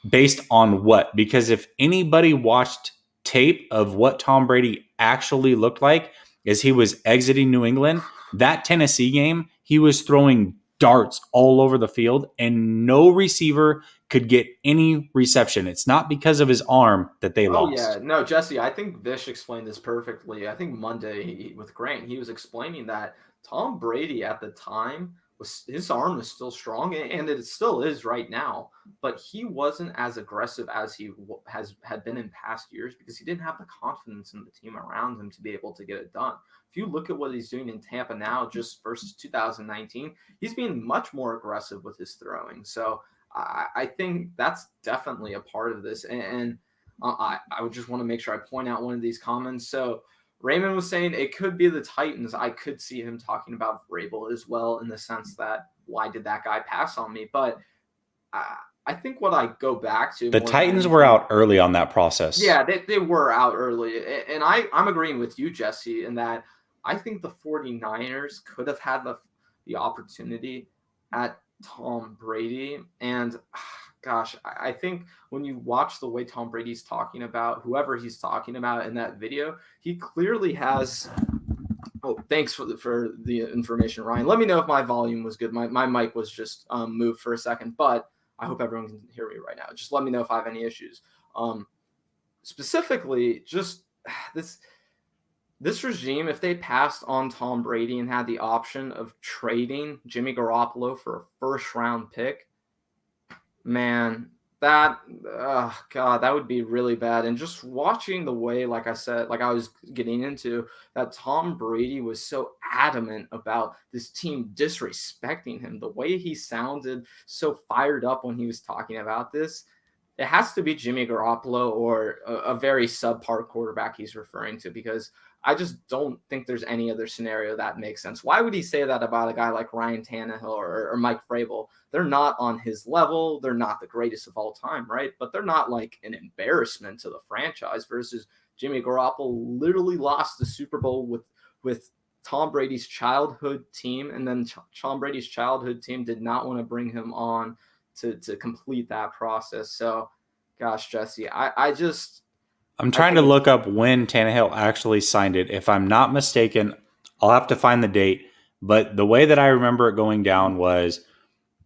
Based on what? Because if anybody watched tape of what Tom Brady actually looked like as he was exiting New England, that Tennessee game, he was throwing darts all over the field and no receiver could get any reception. It's not because of his arm that they Oh lost. yeah, no, Jesse. I think Vish explained this perfectly. I think Monday with Grant, he was explaining that Tom Brady at the time was his arm was still strong, and it still is right now. But he wasn't as aggressive as he had been in past years because he didn't have the confidence in the team around him to be able to get it done. If you look at what he's doing in Tampa now, just versus 2019, he's being much more aggressive with his throwing. So I think that's definitely a part of this, and I would just want to make sure I point out one of these comments. So Raymond was saying it could be the Titans. I could see him talking about Vrabel as well in the sense that why did that guy pass on me? But I think what I go back to the Titans were out early on that process. Yeah, they were out early. And I'm agreeing with you, Jesse, in that I think the 49ers could have had the opportunity at Tom Brady. And gosh, I think when you watch the way Tom Brady's talking about whoever he's talking about in that video, he clearly has. Oh, thanks for the information, Ryan. Let me know if my volume was good. My mic was just moved for a second, but I hope everyone can hear me right now. Just let me know if I have any issues. Specifically, just this regime, if they passed on Tom Brady and had the option of trading Jimmy Garoppolo for a first-round pick, man, that would be really bad. And just watching the way, like I said, like I was getting into, that Tom Brady was so adamant about this team disrespecting him, the way he sounded so fired up when he was talking about this, it has to be Jimmy Garoppolo or a very subpar quarterback he's referring to, because I just don't think there's any other scenario that makes sense. Why would he say that about a guy like Ryan Tannehill or Mike Vrabel? They're not on his level. They're not the greatest of all time, right? But they're not like an embarrassment to the franchise versus Jimmy Garoppolo literally lost the Super Bowl with Tom Brady's childhood team, and then Tom Brady's childhood team did not want to bring him on to complete that process. So, gosh, Jesse, I'm trying to look up when Tannehill actually signed it. If I'm not mistaken, I'll have to find the date. But the way that I remember it going down was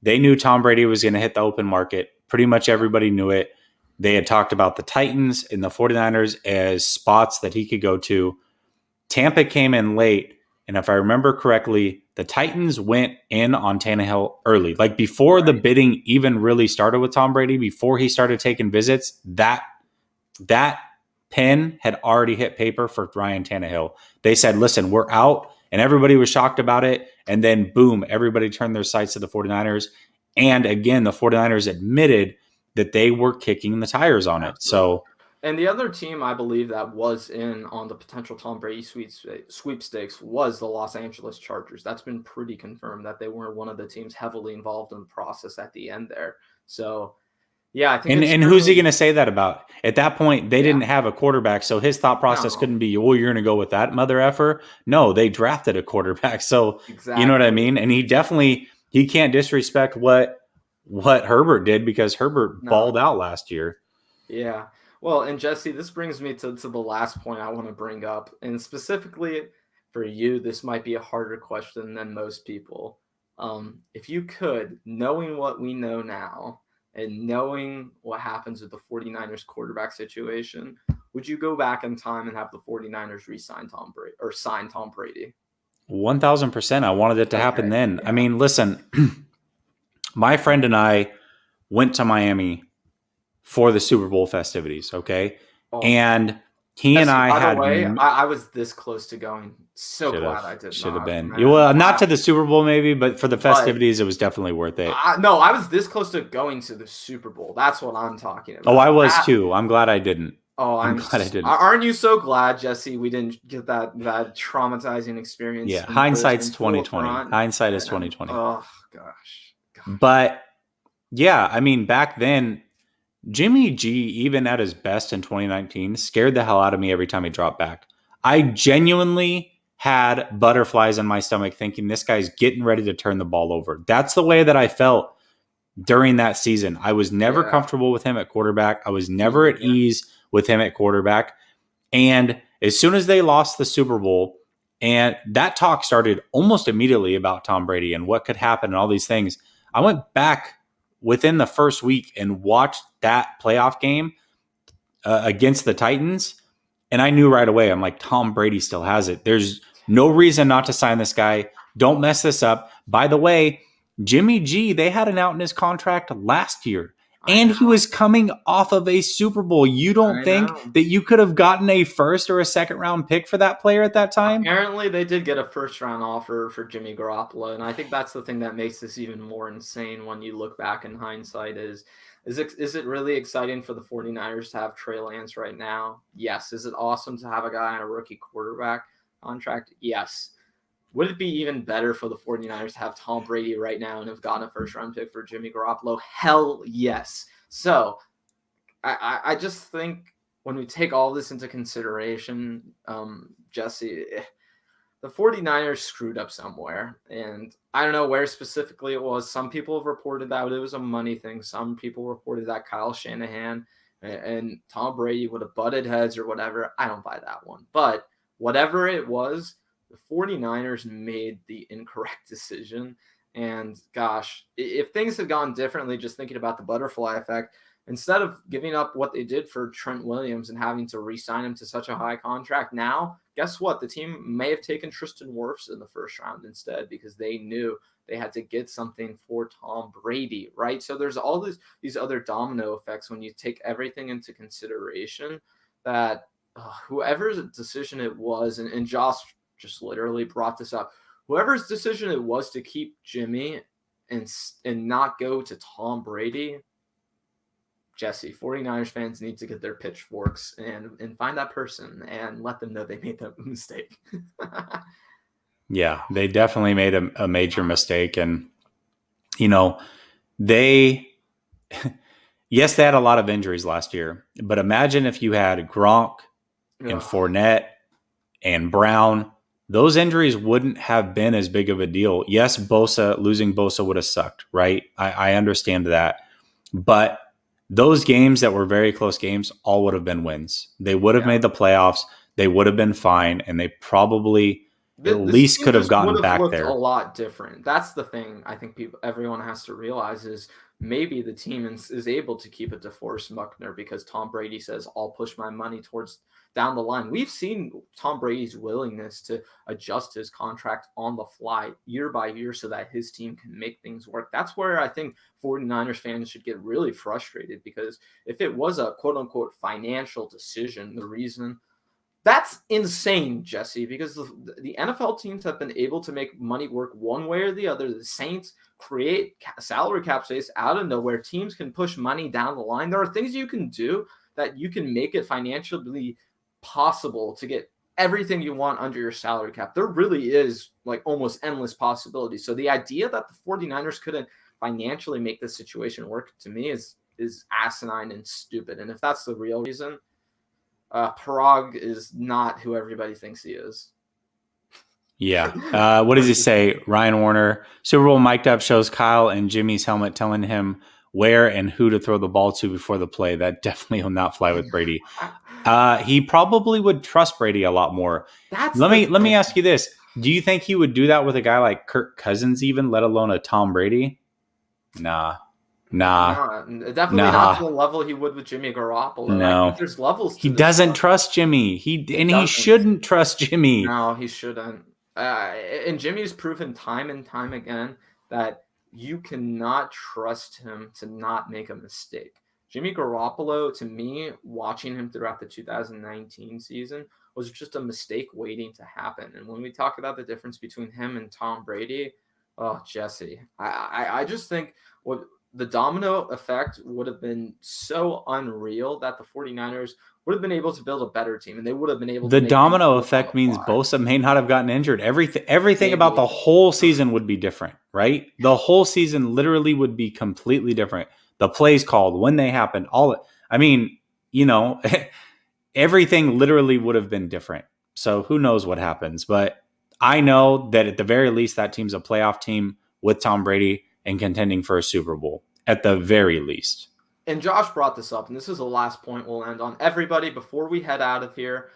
they knew Tom Brady was going to hit the open market. Pretty much everybody knew it. They had talked about the Titans and the 49ers as spots that he could go to. Tampa came in late. And if I remember correctly, the Titans went in on Tannehill early. Like before the bidding even really started with Tom Brady, before he started taking visits, that pen had already hit paper for Ryan Tannehill. They said, listen, we're out and everybody was shocked about it. And then boom, everybody turned their sights to the 49ers. And again, the 49ers admitted that they were kicking the tires on it. So, and the other team I believe that was in on the potential Tom Brady sweepstakes was the Los Angeles Chargers. That's been pretty confirmed that they were one of the teams heavily involved in the process at the end there. So, yeah, I think and who's he going to say that about? At that point, they didn't have a quarterback, so his thought process couldn't be, "Oh, you're going to go with that mother effer." No, they drafted a quarterback, so you know what I mean. And he can't disrespect what Herbert did, because Herbert balled out last year. Yeah. Well, and Jesse, this brings me to the last point I want to bring up, and specifically for you, this might be a harder question than most people. If you could, knowing what we know now, and knowing what happens with the 49ers quarterback situation, would you go back in time and have the 49ers re-sign Tom Brady or sign Tom Brady? 1,000%. I wanted it to happen then. Yeah. I mean, listen, my friend and I went to Miami for the Super Bowl festivities, okay? Oh. And he and I had... By the way, I was this close to going. So glad I did. Should have been. Well, not to the Super Bowl maybe, but for the festivities, it was definitely worth it. No, I was this close to going to the Super Bowl. That's what I'm talking about. Oh, I was too. I'm glad I didn't. Oh, I'm glad I didn't. Aren't you so glad, Jesse, we didn't get that traumatizing experience? Yeah, hindsight's 2020. Hindsight is 2020. Oh, gosh. But, yeah, I mean, back then, Jimmy G, even at his best in 2019, scared the hell out of me every time he dropped back. I genuinely had butterflies in my stomach thinking this guy's getting ready to turn the ball over. That's the way that I felt during that season. I was never comfortable with him at quarterback. I was never at ease with him at quarterback. And as soon as they lost the Super Bowl, and that talk started almost immediately about Tom Brady and what could happen and all these things, I went back within the first week and watched that playoff game against the Titans. And I knew right away, I'm like, Tom Brady still has it. There's no reason not to sign this guy. Don't mess this up. By the way, Jimmy G, they had an out in his contract last year. And he was coming off of a Super Bowl. You don't think that you could have gotten a first or a second round pick for that player at that time? Apparently, they did get a first round offer for Jimmy Garoppolo. And I think that's the thing that makes this even more insane when you look back in hindsight is it really exciting for the 49ers to have Trey Lance right now? Yes. Is it awesome to have a guy on a rookie quarterback contract? Yes. Would it be even better for the 49ers to have Tom Brady right now and have gotten a first-round pick for Jimmy Garoppolo? Hell yes. So I just think when we take all this into consideration, Jesse, the 49ers screwed up somewhere. And I don't know where specifically it was. Some people have reported that it was a money thing. Some people reported that Kyle Shanahan and Tom Brady would have butted heads or whatever. I don't buy that one. But whatever it was, the 49ers made the incorrect decision. And gosh, if things had gone differently, just thinking about the butterfly effect, instead of giving up what they did for Trent Williams and having to re-sign him to such a high contract, now, guess what? The team may have taken Tristan Wirfs in the first round instead because they knew they had to get something for Tom Brady, right? So there's all these other domino effects when you take everything into consideration that whoever's decision it was, and Josh just literally brought this up. Whoever's decision it was to keep Jimmy and not go to Tom Brady, Jesse, 49ers fans need to get their pitchforks and find that person and let them know they made that mistake. Yeah, they definitely made a major mistake. And, you know, yes, they had a lot of injuries last year. But imagine if you had Gronk and Fournette and Brown. Those injuries wouldn't have been as big of a deal. Yes, losing Bosa would have sucked, right? I understand that. But those games that were very close games all would have been wins. They would have made the playoffs. They would have been fine. And they probably at least could have gotten back there. A lot different. That's the thing I think everyone has to realize is maybe the team is able to keep it to DeForest Buckner because Tom Brady says, I'll push my money towards down the line. We've seen Tom Brady's willingness to adjust his contract on the fly year by year so that his team can make things work. That's where I think 49ers fans should get really frustrated because if it was a quote unquote financial decision, the reason That's insane, Jesse, because the NFL teams have been able to make money work one way or the other. The Saints create salary cap space out of nowhere. Teams can push money down the line. There are things you can do that you can make it financially possible to get everything you want under your salary cap. There really is like almost endless possibilities. So the idea that the 49ers couldn't financially make this situation work, to me, is asinine and stupid. And if that's the real reason, Parag is not who everybody thinks he is. Yeah. What does he say? Ryan Warner, Super Bowl mic'd up, shows Kyle and Jimmy's helmet telling him where and who to throw the ball to before the play. That definitely will not fly with Brady. He probably would trust Brady a lot more. Let me ask you this. Do you think he would do that with a guy like Kirk Cousins even, let alone a Tom Brady? Nah. Definitely not to the level he would with Jimmy Garoppolo. No, there's levels to he doesn't trust Jimmy. He shouldn't trust Jimmy. No, he shouldn't. And Jimmy's proven time and time again that you cannot trust him to not make a mistake. Jimmy Garoppolo, to me, watching him throughout the 2019 season, was just a mistake waiting to happen. And when we talk about the difference between him and Tom Brady, oh, Jesse, I just think what the domino effect would have been so unreal that the 49ers would have been able to build a better team, and they would have been able to. The domino effect means Bosa may not have gotten injured. Everything about the whole season would be different, right? The whole season literally would be completely different. The plays called, when they happened, everything literally would have been different. So who knows what happens? But I know that at the very least, that team's a playoff team with Tom Brady and contending for a Super Bowl at the very least. And Josh brought this up, and this is the last point we'll end on. Everybody, before we head out of here,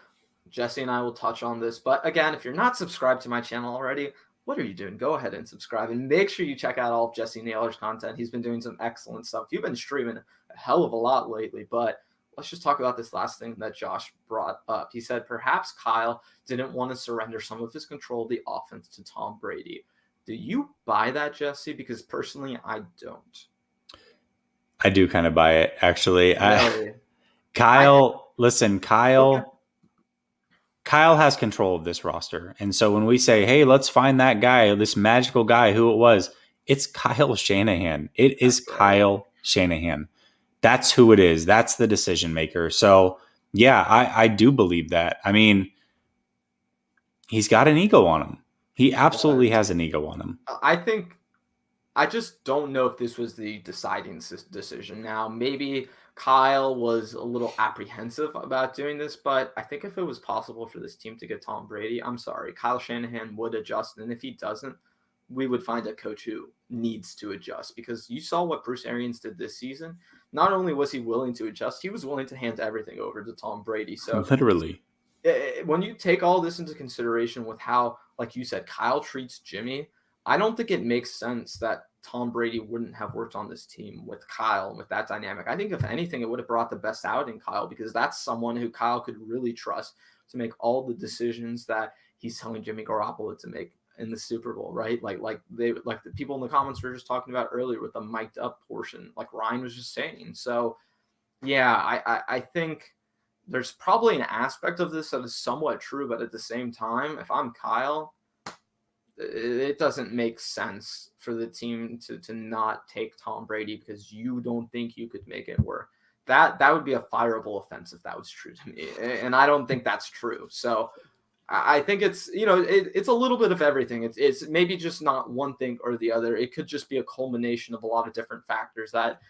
Jesse and I will touch on this. But again, if you're not subscribed to my channel already, what are you doing? Go ahead and subscribe, and make sure you check out all of Jessie Naylor's content. He's been doing some excellent stuff. You've been streaming a hell of a lot lately, but let's just talk about this last thing that Josh brought up. He said perhaps Kyle didn't want to surrender some of his control of the offense to Tom Brady. Do you buy that, Jesse? Because personally, I don't. I do kind of buy it, actually. Really? Kyle has control of this roster. And so when we say, hey, let's find that guy, this magical guy, who it was, it's Kyle Shanahan. It is Kyle Shanahan. That's who it is. That's the decision maker. So, yeah, I do believe that. I mean, he's got an ego on him. He absolutely has an ego on him. I just don't know if this was the deciding decision. Now, maybe Kyle was a little apprehensive about doing this, but I think if it was possible for this team to get Tom Brady, I'm sorry, Kyle Shanahan would adjust. And if he doesn't, we would find a coach who needs to adjust, because you saw what Bruce Arians did this season. Not only was he willing to adjust, he was willing to hand everything over to Tom Brady. So literally, when you take all this into consideration with how, like you said, Kyle treats Jimmy, I don't think it makes sense that Tom Brady wouldn't have worked on this team with Kyle and with that dynamic. I think if anything, it would have brought the best out in Kyle, because that's someone who Kyle could really trust to make all the decisions that he's telling Jimmy Garoppolo to make in the Super Bowl, right? Like the people in the comments were just talking about earlier with the mic'd up portion, like Ryan was just saying. So yeah, I think there's probably an aspect of this that is somewhat true, but at the same time, if I'm Kyle, it doesn't make sense for the team to not take Tom Brady because you don't think you could make it work. That would be a fireable offense if that was true to me, and I don't think that's true. So I think it's it's a little bit of everything. It's maybe just not one thing or the other. It could just be a culmination of a lot of different factors that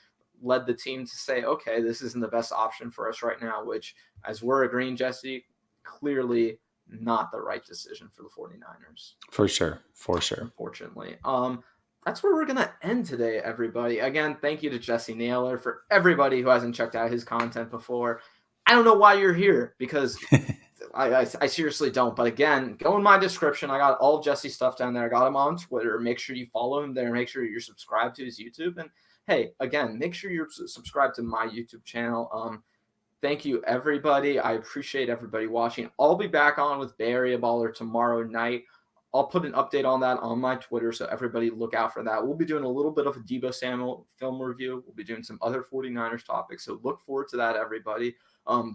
led the team to say, okay, this isn't the best option for us right now, which, as we're agreeing, Jesse, clearly not the right decision for the 49ers. For sure. Unfortunately. That's where we're going to end today, everybody. Again, thank you to Jessie Naylor. For everybody who hasn't checked out his content before, I don't know why you're here, because I seriously don't. But again, go in my description. I got all of Jesse's stuff down there. I got him on Twitter. Make sure you follow him there. Make sure you're subscribed to his YouTube. And hey, again, make sure you're subscribed to my YouTube channel. Thank you, everybody. I appreciate everybody watching. I'll be back on with Bay Area Baller tomorrow night. I'll put an update on that on my Twitter, so everybody look out for that. We'll be doing a little bit of a Deebo Samuel film review. We'll be doing some other 49ers topics, so look forward to that, everybody.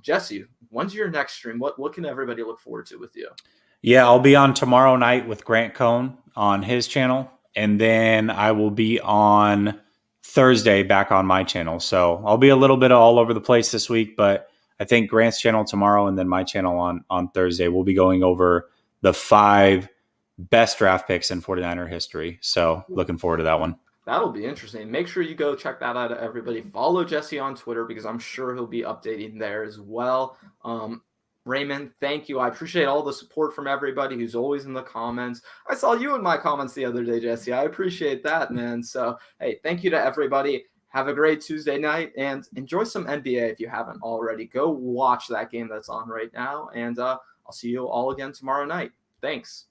Jesse, when's your next stream? What can everybody look forward to with you? Yeah, I'll be on tomorrow night with Grant Cohn on his channel, and then I will be on Thursday back on my channel. So I'll be a little bit all over the place this week, but I think Grant's channel tomorrow and then my channel on Thursday. We'll be going over the 5 best draft picks in 49er history. So looking forward to that one. That'll be interesting. Make sure you go check that out, everybody. Follow Jesse on Twitter because I'm sure he'll be updating there as well. Raymond, thank you. I appreciate all the support from everybody who's always in the comments. I saw you in my comments the other day, Jesse. I appreciate that, man. So, hey, thank you to everybody. Have a great Tuesday night and enjoy some NBA if you haven't already. Go watch that game that's on right now. And I'll see you all again tomorrow night. Thanks.